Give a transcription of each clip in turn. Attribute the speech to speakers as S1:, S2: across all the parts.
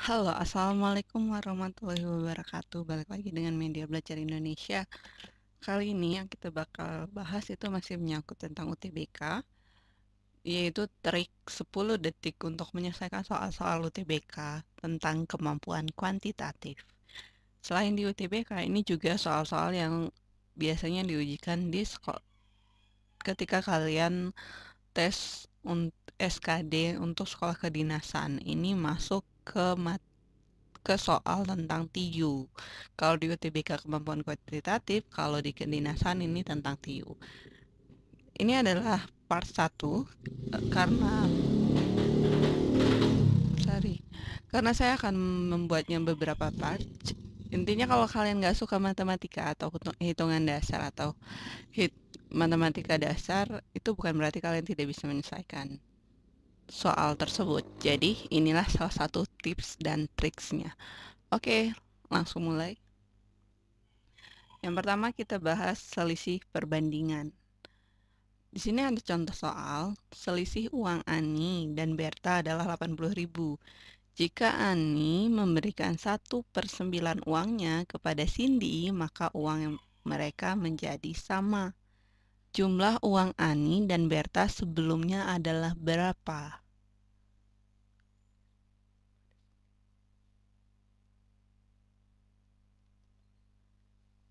S1: Halo, Assalamualaikum warahmatullahi wabarakatuh. Balik lagi dengan Media Belajar Indonesia. Kali ini yang kita bakal bahas itu masih menyangkut tentang UTBK, yaitu trik 10 detik untuk menyelesaikan soal-soal UTBK tentang kemampuan kuantitatif. Selain di UTBK, ini juga soal-soal yang biasanya diujikan di sekolah ketika kalian tes SKD untuk sekolah kedinasan. Ini masuk ke soal tentang TIU. Kalau di UTBK kemampuan kuantitatif, kalau di kedinasan ini tentang TIU. Ini adalah part 1 karena sorry, karena saya akan membuatnya beberapa part. Intinya kalau kalian nggak suka matematika atau hitungan dasar atau matematika dasar, itu bukan berarti kalian tidak bisa menyelesaikan soal tersebut. Jadi inilah salah satu tips dan triksnya. Oke, langsung mulai. Yang pertama kita bahas selisih perbandingan. Di sini ada contoh soal, selisih uang Ani dan Berta adalah 80.000. Jika Ani memberikan 1/9 uangnya kepada Cindy, maka uang yang mereka menjadi sama. Jumlah uang Ani dan Berta sebelumnya adalah berapa?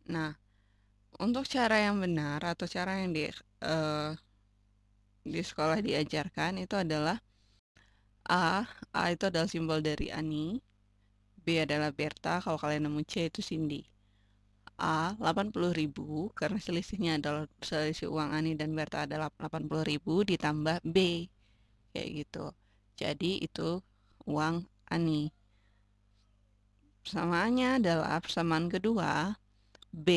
S1: Nah, untuk cara yang benar atau cara yang di sekolah diajarkan itu adalah A itu adalah simbol dari Ani, B adalah Berta, kalau kalian nemu C itu Cindy. A 80.000 karena selisihnya adalah selisih uang Ani dan Berta adalah 80.000 ditambah B kayak gitu. Jadi itu uang Ani. Persamaannya adalah persamaan kedua B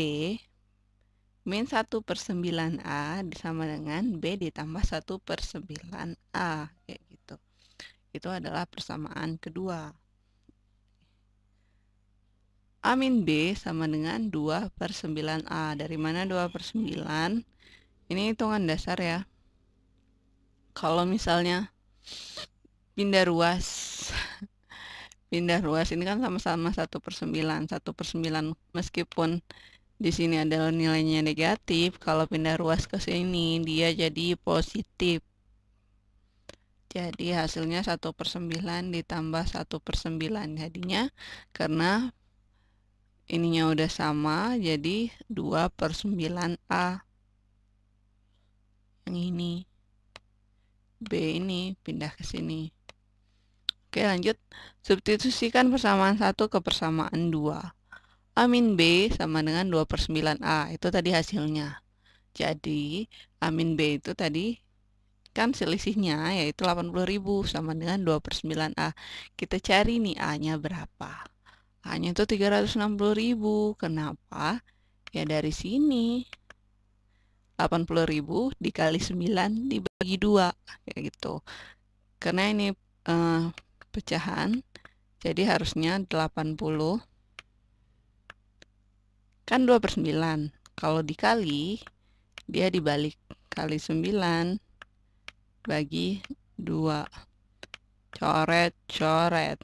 S1: min 1/9A sama dengan B ditambah 1/9A kayak gitu. Itu adalah persamaan kedua. A min B sama dengan 2/9A. Dari mana 2/9? Ini hitungan dasar ya. Kalau misalnya pindah ruas, pindah ruas ini kan sama-sama 1/9. 1/9 meskipun di sini adalah nilainya negatif, kalau pindah ruas ke sini dia jadi positif. Jadi hasilnya 1/9 ditambah 1/9. Jadinya karena ininya udah sama, jadi 2/9A. Yang ini B ini pindah ke sini. Oke, lanjut. Substitusikan persamaan 1 ke persamaan 2. A min B sama dengan 2/9A. Itu tadi hasilnya. Jadi, A min B itu tadi kan selisihnya yaitu 80.000 sama dengan 2/9A. Kita cari nih A-nya berapa. A-nya itu 360.000. Kenapa? Ya dari sini. 80.000 dikali 9 dibagi 2. Kayak gitu. Karena ini pecahan, jadi harusnya 80. Kan 2/9. Kalau dikali, dia dibalik. Kali 9 bagi 2. Coret, coret.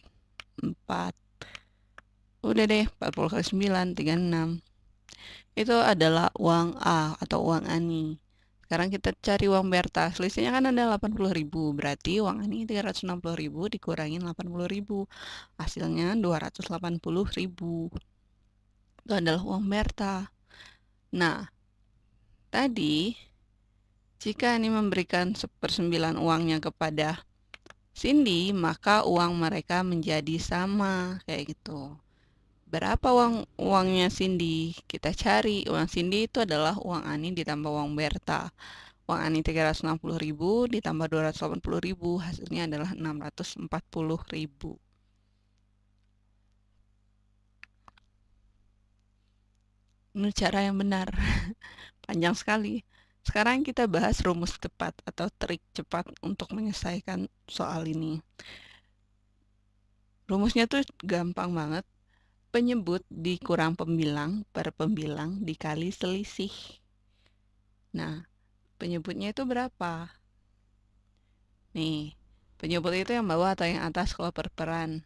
S1: 4. Udah deh, 40 kali 9, 36. Itu adalah uang A atau uang Ani. Sekarang kita cari uang Berta. Selisihnya kan ada 80.000. Berarti uang Ani 360.000 dikurangin 80.000. Hasilnya 280.000. Itu adalah uang Berta. Nah, tadi jika ini memberikan 1/9 uangnya kepada Cindy, maka uang mereka menjadi sama kayak gitu. Berapa uangnya Cindy? Kita cari. Uang Cindy itu adalah uang Ani ditambah uang Berta. Uang Ani 360.000 ditambah 280.000, hasilnya adalah 640.000. Ini cara yang benar. Panjang sekali. Sekarang kita bahas rumus cepat atau trik cepat untuk menyelesaikan soal ini. Rumusnya tuh gampang banget. Penyebut dikurang pembilang per pembilang dikali selisih. Nah, penyebutnya itu berapa? Nih, penyebut itu yang bawah atau yang atas kalau per peran.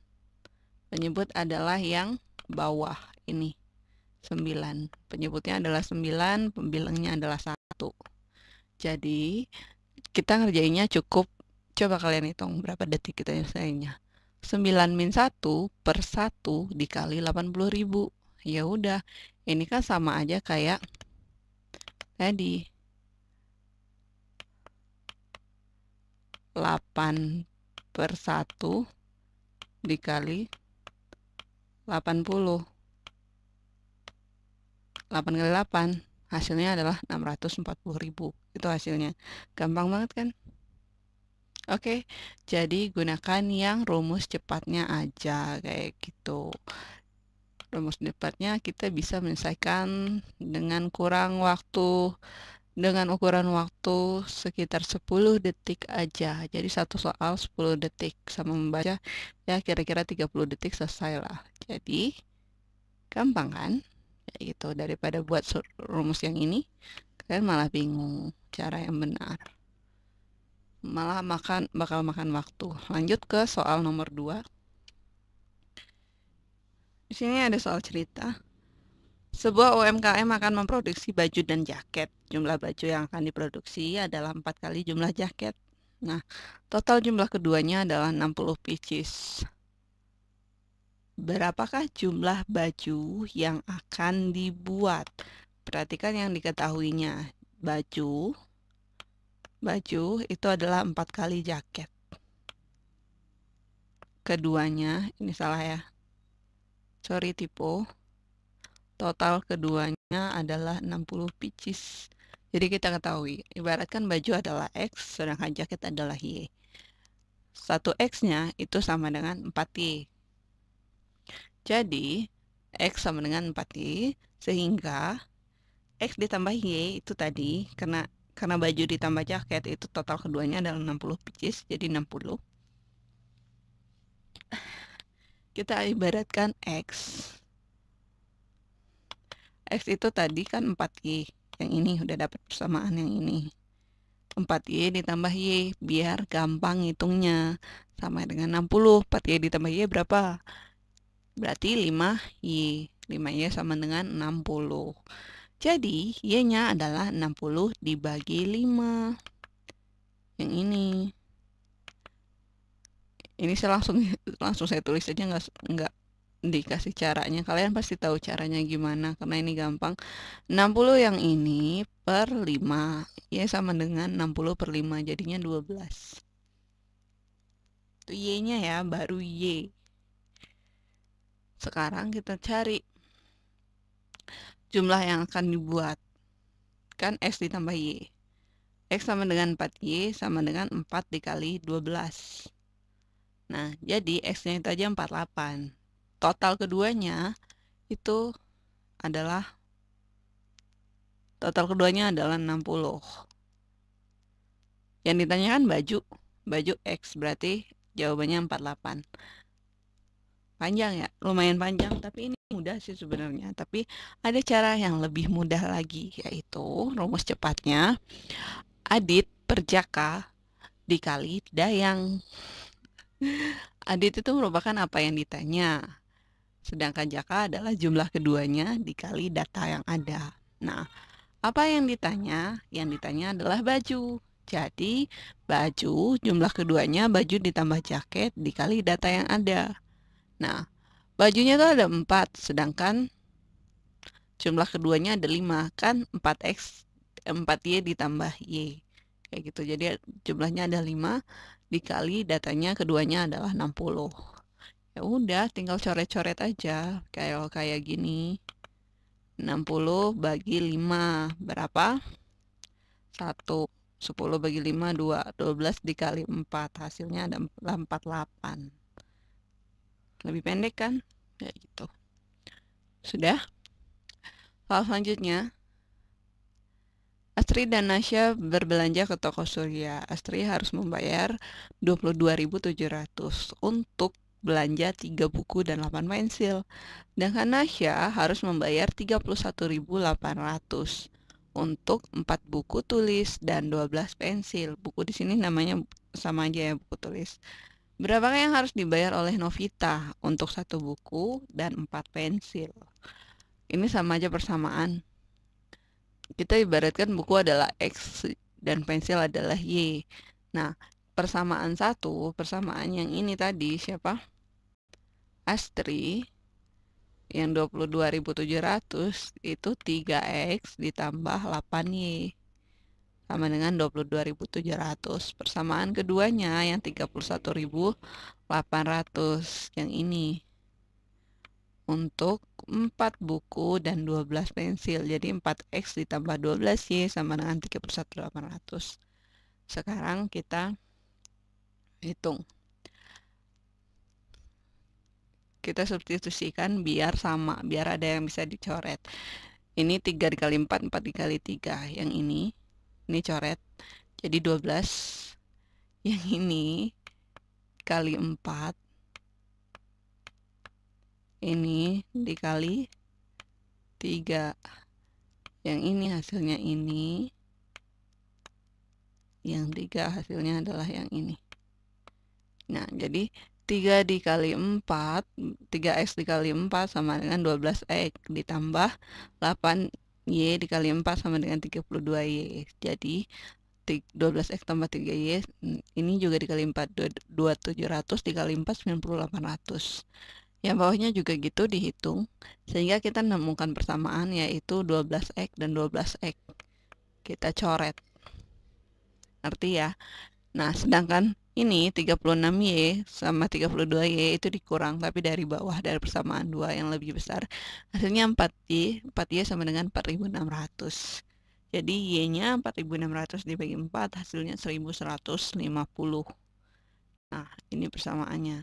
S1: Penyebut adalah yang bawah ini, 9. Penyebutnya adalah 9, pembilangnya adalah 1. Jadi, kita ngerjainnya cukup, coba kalian hitung berapa detik kita nyelesainnya. 9 min 1 per 1 dikali 80.000. Ya udah, ini kan sama aja kayak tadi. 8 per 1 dikali 80. 8 kali 8, hasilnya adalah 640.000. Itu hasilnya. Gampang banget kan? Oke, jadi gunakan yang rumus cepatnya aja, kayak gitu. Rumus cepatnya kita bisa menyelesaikan dengan ukuran waktu sekitar 10 detik aja. Jadi satu soal 10 detik, sama membaca ya kira-kira 30 detik selesai lah. Jadi gampang kan? Kayak gitu. Daripada buat rumus yang ini, kalian malah bingung cara yang benar. Malah bakal makan waktu. Lanjut ke soal nomor 2. Di sini ada soal cerita. Sebuah UMKM akan memproduksi baju dan jaket. Jumlah baju yang akan diproduksi adalah 4 kali jumlah jaket. Nah, total jumlah keduanya adalah 60 pieces. Berapakah jumlah baju yang akan dibuat? Perhatikan yang diketahuinya. Baju itu adalah 4 kali jaket. Keduanya, ini salah ya. Sorry, typo. Total keduanya adalah 60 pieces. Jadi kita ketahui, ibaratkan baju adalah X, sedangkan jaket adalah Y. 1X-nya itu sama dengan 4Y. Jadi, X sama dengan 4Y, sehingga X ditambah Y itu tadi, karena baju ditambah jaket, itu total keduanya adalah 60 pieces, jadi 60. Kita ibaratkan X. X itu tadi kan 4Y. Yang ini udah dapat persamaan yang ini. 4Y ditambah Y, biar gampang hitungnya. Sama dengan 60. 4Y ditambah Y berapa? Berarti 5Y. 5Y sama dengan 60. Jadi, Y-nya adalah 60 dibagi 5. Yang ini. Ini saya langsung saya tulis aja, nggak dikasih caranya. Kalian pasti tahu caranya gimana, karena ini gampang. 60 yang ini per 5. Y sama dengan 60 per 5, jadinya 12. Itu Y-nya ya, baru Y. Sekarang kita cari jumlah yang akan dibuat. Kan X ditambah Y. X sama dengan 4Y sama dengan 4 dikali 12. Nah, jadi X-nya itu aja 48. Total keduanya itu adalah 60. Yang ditanyakan baju X, berarti jawabannya 48. Panjang ya, lumayan panjang, tapi ini mudah sih sebenarnya. Tapi ada cara yang lebih mudah lagi, yaitu rumus cepatnya Adit per Jaka dikali Dayang. Adit itu merupakan apa yang ditanya, sedangkan Jaka adalah jumlah keduanya dikali data yang ada. Nah, apa yang ditanya? Yang ditanya adalah baju. Jadi, baju jumlah keduanya baju ditambah jaket dikali data yang ada. Nah, bajunya tuh ada 4, sedangkan jumlah keduanya ada 5. Kan 4Y ditambah Y. Kayak gitu. Jadi jumlahnya ada 5 dikali datanya keduanya adalah 60. Ya udah, tinggal coret-coret aja kayak gini. 60 bagi 5 berapa? 1. 10 bagi 5 2. 12 dikali 4, hasilnya ada 48. Lebih pendek kan? Ya gitu. Sudah? Soal selanjutnya. Astri dan Nasya berbelanja ke toko Surya. Astri harus membayar 22.700 untuk belanja 3 buku dan 8 pensil. Sedangkan Nasya harus membayar 31.800 untuk 4 buku tulis dan 12 pensil. Buku di sini namanya sama aja ya, buku tulis. Berapakah yang harus dibayar oleh Novita untuk 1 buku dan 4 pensil? Ini sama aja persamaan. Kita ibaratkan buku adalah X dan pensil adalah Y. Nah, persamaan persamaan yang ini tadi siapa? Astri yang 22.700 itu 3X ditambah 8Y sama dengan 22.700. Persamaan keduanya yang 31.800 yang ini untuk 4 buku dan 12 pensil. Jadi 4X ditambah 12Y sama dengan 31.800. Sekarang kita hitung. Kita substitusikan biar sama, biar ada yang bisa dicoret. Ini 3 dikali 4, 4 dikali 3. Yang ini coret. Jadi 12. Yang ini kali 4. Ini dikali 3. Yang ini hasilnya ini. Yang 3 hasilnya adalah yang ini. Nah, jadi 3 dikali 4, 3X dikali 4 sama dengan 12X ditambah 8Y dikali 4 sama dengan 32Y. Jadi 12X tambah 3Y ini juga dikali 4, 2700 dikali 4 9800. Yang bawahnya juga gitu dihitung sehingga kita menemukan persamaan yaitu 12X dan 12X. Kita coret. Ngerti ya? Nah, sedangkan ini 36Y sama 32Y itu dikurang, tapi dari bawah, dari persamaan 2 yang lebih besar. Hasilnya 4Y, 4Y sama dengan 4.600. Jadi Y-nya 4.600 dibagi 4, hasilnya 1.150. Nah, ini persamaannya.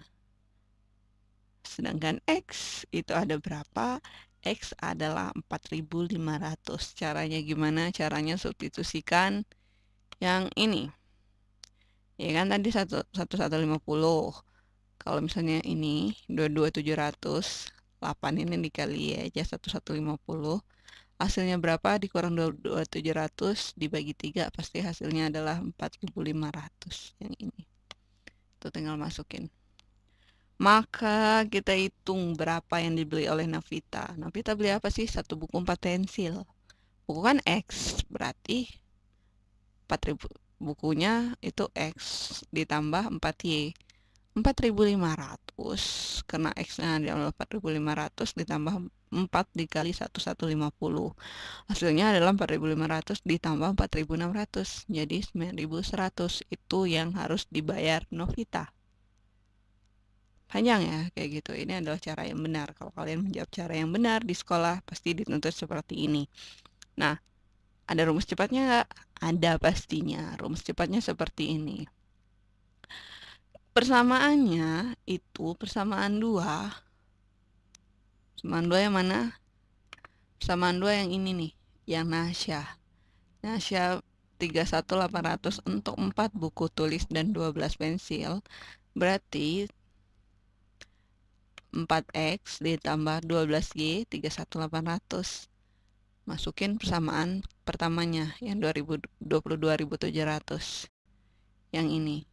S1: Sedangkan X itu ada berapa? X adalah 4.500. Caranya gimana? Caranya substitusikan yang ini. Ya kan tadi 1150. Kalau misalnya ini 22.700, 8 ini dikali aja 1150. Hasilnya berapa? Dikurang 22.700 dibagi 3 pasti hasilnya adalah 4.500 yang ini. Itu tinggal masukin. Maka kita hitung berapa yang dibeli oleh Novita. Novita beli apa sih? 1 buku 4 pensil. Buku kan X, berarti 4.000. Bukunya itu X ditambah 4Y 4.500 karena X nya adalah 4.500 ditambah 4 dikali 1150 hasilnya adalah 4.500 ditambah 4.600 jadi 9.100 itu yang harus dibayar Novita. Panjang ya kayak gitu. Ini adalah cara yang benar. Kalau kalian menjawab cara yang benar di sekolah pasti dituntut seperti ini. Nah, ada rumus cepatnya nggak? Ada pastinya. Rumus cepatnya seperti ini. Persamaannya itu persamaan 2. Persamaan 2 yang mana? Persamaan 2 yang ini nih. Yang Nasya. Nasya 31.800 untuk 4 buku tulis dan 12 pensil. Berarti 4X ditambah 12Y 31.800. Masukin persamaan pertamanya yang 22.700 yang ini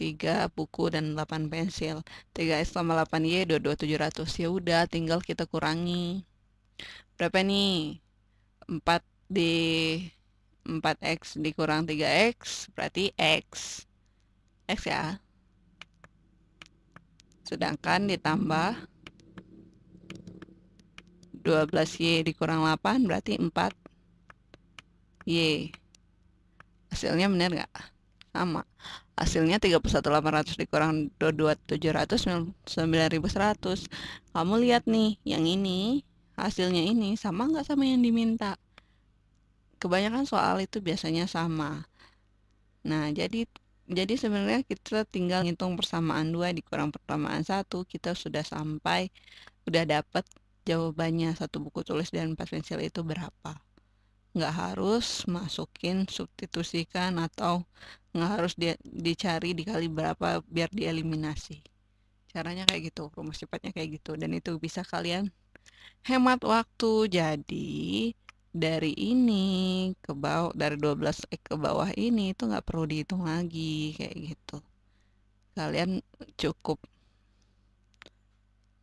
S1: 3 buku dan 8 pensil 3X tambah 8Y 22.700. Ya udah tinggal kita kurangi berapa nih 4 di 4X dikurang 3X berarti X ya sedangkan ditambah 12Y dikurang 8 berarti 4Y. Hasilnya benar nggak? Sama. Hasilnya 31.800 dikurang 22.700 9.100. Kamu lihat nih, yang ini hasilnya ini sama nggak sama yang diminta? Kebanyakan soal itu biasanya sama. Nah, jadi sebenarnya kita tinggal ngitung persamaan 2 dikurang persamaan 1, kita sudah sampai, udah dapat jawabannya 1 buku tulis dan 4 pensil itu berapa. Nggak harus masukin substitusikan atau nggak harus dicari dikali berapa biar dieliminasi. Caranya kayak gitu, rumus cepatnya kayak gitu. Dan itu bisa kalian hemat waktu. Jadi dari ini ke bawah, dari 12 ke bawah ini itu nggak perlu dihitung lagi kayak gitu. Kalian cukup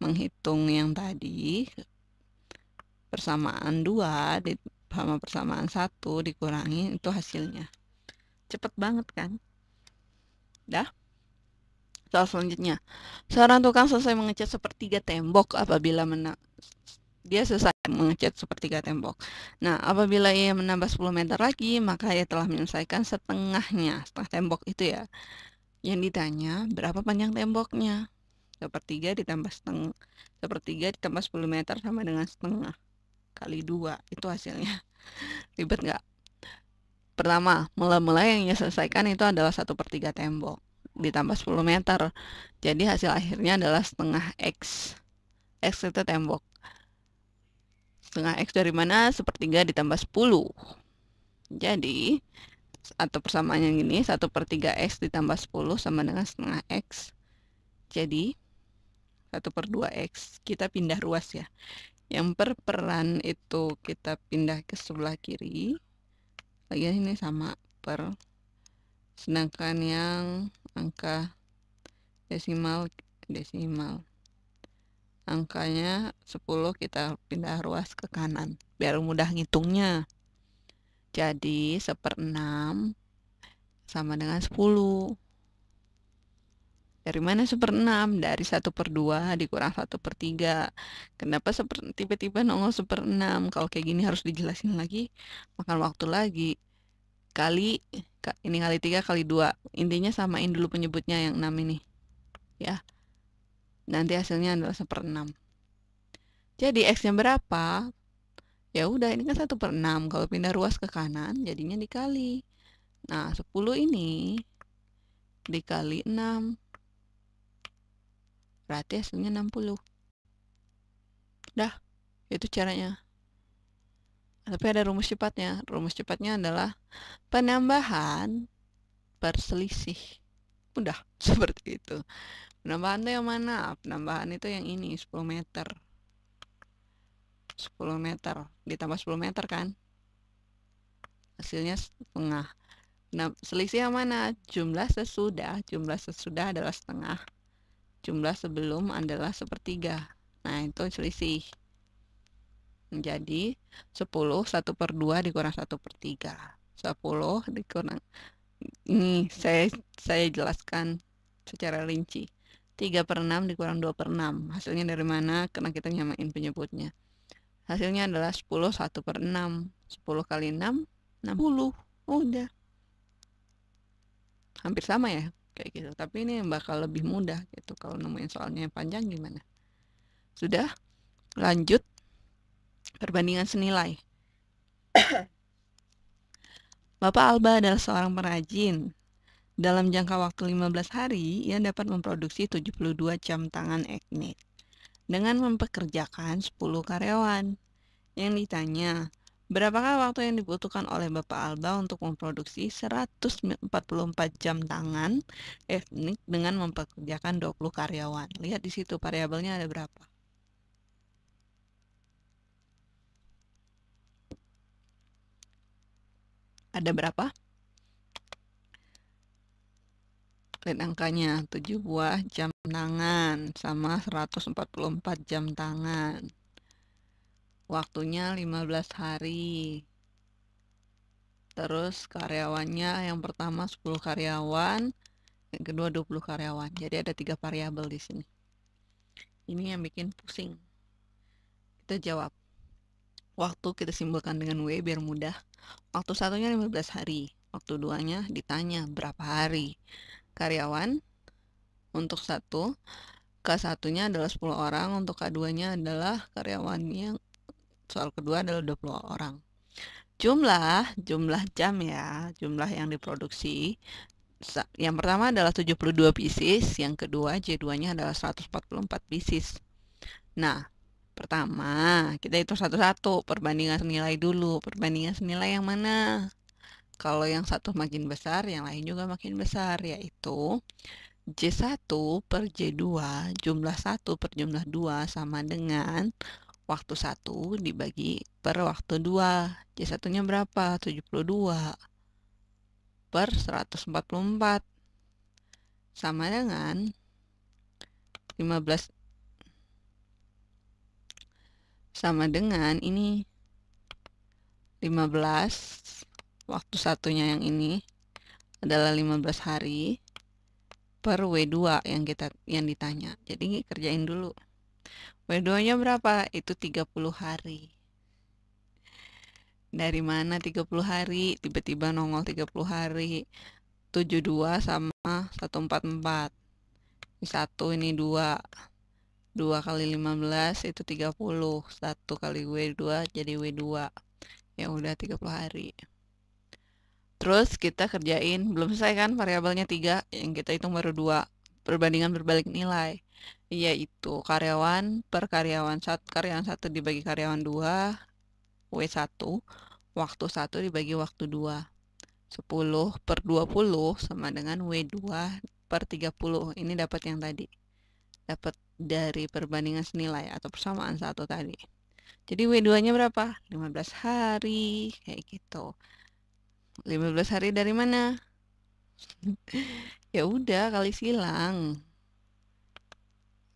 S1: menghitung yang tadi, persamaan 2 sama persamaan 1 dikurangi, itu hasilnya. Cepet banget kan? Dah. Soal selanjutnya, seorang tukang selesai mengecat sepertiga tembok apabila dia selesai mengecat sepertiga tembok. Nah, apabila ia menambah 10 meter lagi, maka ia telah menyelesaikan setengahnya, setengah tembok itu ya. Yang ditanya, berapa panjang temboknya? Sepertiga ditambah setengah, sepertiga ditambah 10 meter sama dengan setengah kali 2, itu hasilnya. Ribet nggak? Pertama, mula-mula yang ia selesaikan itu adalah 1/3 tembok ditambah 10 meter. Jadi hasil akhirnya adalah setengah X. X itu tembok. Setengah X dari mana? Sepertiga ditambah 10. Jadi, atau persamaannya gini, 1/3 X ditambah 10 sama dengan setengah X. Jadi, 1/2 X. Kita pindah ruas ya. Yang perperan itu kita pindah ke sebelah kiri. Lagian ini sama per. Sedangkan yang angka desimal angkanya 10 kita pindah ruas ke kanan biar mudah ngitungnya. Jadi 1/6 sama dengan 10. Dari mana 1/6? Dari 1/2 dikurang 1/3. Kenapa tiba-tiba nongol 1/6? Kalau kayak gini harus dijelasin lagi, makan waktu lagi. Ini kali 3 kali 2. Intinya samain dulu penyebutnya yang 6 ini. Ya. Nanti hasilnya adalah 1/6. Jadi X-nya berapa? Ya udah, ini kan 1/6. Kalau pindah ruas ke kanan, jadinya dikali. Nah, 10 ini dikali 6. Berarti hasilnya 60. Dah, itu caranya. Tapi ada rumus cepatnya. Rumus cepatnya adalah penambahan per selisih. Udah, seperti itu. Penambahan itu yang mana? Penambahan itu yang ini, 10 meter. 10 meter. Ditambah 10 meter kan? Hasilnya setengah. Nah, selisih yang mana? Jumlah sesudah. Jumlah sesudah adalah setengah. Jumlah sebelum adalah 1/3. Nah, itu selisih. Jadi 10 1/2 dikurang 1/3. 10 dikurang, ini saya jelaskan secara rinci. 3/6 dikurang 2/6. Hasilnya dari mana? Karena kita nyamain penyebutnya. Hasilnya adalah 10 1/6. 10 kali 6 60. Udah. Hampir sama ya kayak gitu. Tapi ini bakal lebih mudah gitu kalau nemuin soalnya yang panjang gimana. Sudah? Lanjut. Perbandingan senilai. Bapak Alba adalah seorang perajin. Dalam jangka waktu 15 hari, ia dapat memproduksi 72 jam tangan etnik dengan mempekerjakan 10 karyawan. Yang ditanya, berapakah waktu yang dibutuhkan oleh Bapak Alba untuk memproduksi 144 jam tangan etnik dengan mempekerjakan 20 karyawan? Lihat di situ variabelnya ada berapa. Ada berapa? Lihat angkanya, 7 buah jam tangan sama 144 jam tangan. Waktunya 15 hari. Terus karyawannya yang pertama 10 karyawan, yang kedua 20 karyawan. Jadi ada 3 variabel di sini. Ini yang bikin pusing. Kita jawab. Waktu kita simpulkan dengan W biar mudah. Waktu satunya 15 hari. Waktu duanya ditanya berapa hari. Karyawan untuk satu, K1-nya adalah 10 orang, untuk K2-nya adalah karyawannya, soal kedua adalah 20 orang. Jumlah jam ya, jumlah yang diproduksi. Yang pertama adalah 72 pieces, yang kedua J2-nya adalah 144 pieces. Nah, pertama, kita hitung satu-satu, perbandingan senilai dulu. Perbandingan senilai yang mana? Kalau yang satu makin besar, yang lain juga makin besar, yaitu J1 per J2, jumlah 1 per jumlah 2 sama dengan waktu 1 dibagi per waktu 2. C1-nya berapa? 72 per 144. Sama dengan 15. Sama dengan ini 15. Waktu satunya yang ini adalah 15 hari per W2 yang ditanya. Jadi kerjain dulu. W2-nya berapa? Itu 30 hari. Dari mana 30 hari? Tiba-tiba nongol 30 hari. 72 sama 144. Ini 1, ini 2. 2 kali 15 itu 30. 1 kali W2 jadi W2. Ya udah 30 hari. Terus kita kerjain, belum selesai kan variabelnya 3, yang kita hitung baru 2. Perbandingan berbalik nilai, yaitu karyawan per karyawan 1 dibagi karyawan 2, W1, waktu 1 dibagi waktu 2. 10 per 20 sama dengan W2 per 30. Ini dapat yang tadi. Dapat dari perbandingan senilai atau persamaan 1 tadi. Jadi W2-nya berapa? 15 hari, kayak gitu. 15 hari dari mana? Ya udah kali silang.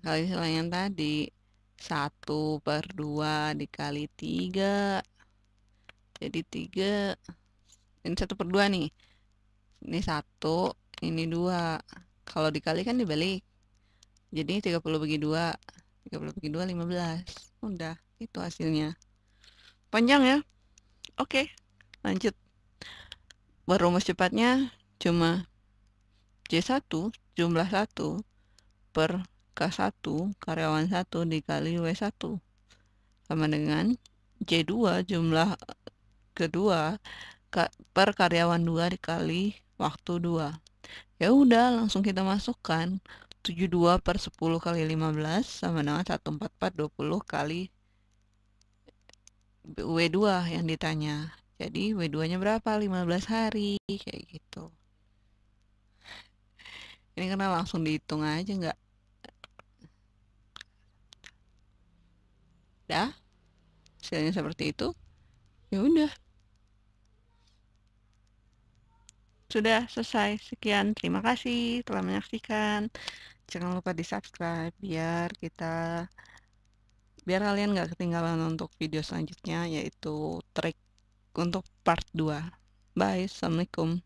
S1: Kali silang yang tadi. 1 per 2 dikali 3. Jadi 3. Ini 1 per 2 nih. Ini 1, ini 2. Kalau dikali kan dibalik. Jadi 30 bagi 2. 30 bagi 2, 15. Udah, itu hasilnya. Panjang ya? Oke, lanjut. Rumus cepatnya cuma C1 jumlah 1 per K1 karyawan 1 dikali W1 sama dengan C2 jumlah kedua per karyawan 2 dikali waktu 2. Ya udah, langsung kita masukkan 72 per 10 kali 15 sama dengan 144 20 kali W2 yang ditanya. Jadi W2-nya berapa? 15 hari, kayak gitu. Ini karena langsung dihitung aja, nggak? Dah, hasilnya seperti itu. Ya udah. Sudah selesai. Sekian, terima kasih telah menyaksikan. Jangan lupa di-subscribe biar kalian nggak ketinggalan untuk video selanjutnya, yaitu trik untuk part 2. Bye, assalamualaikum.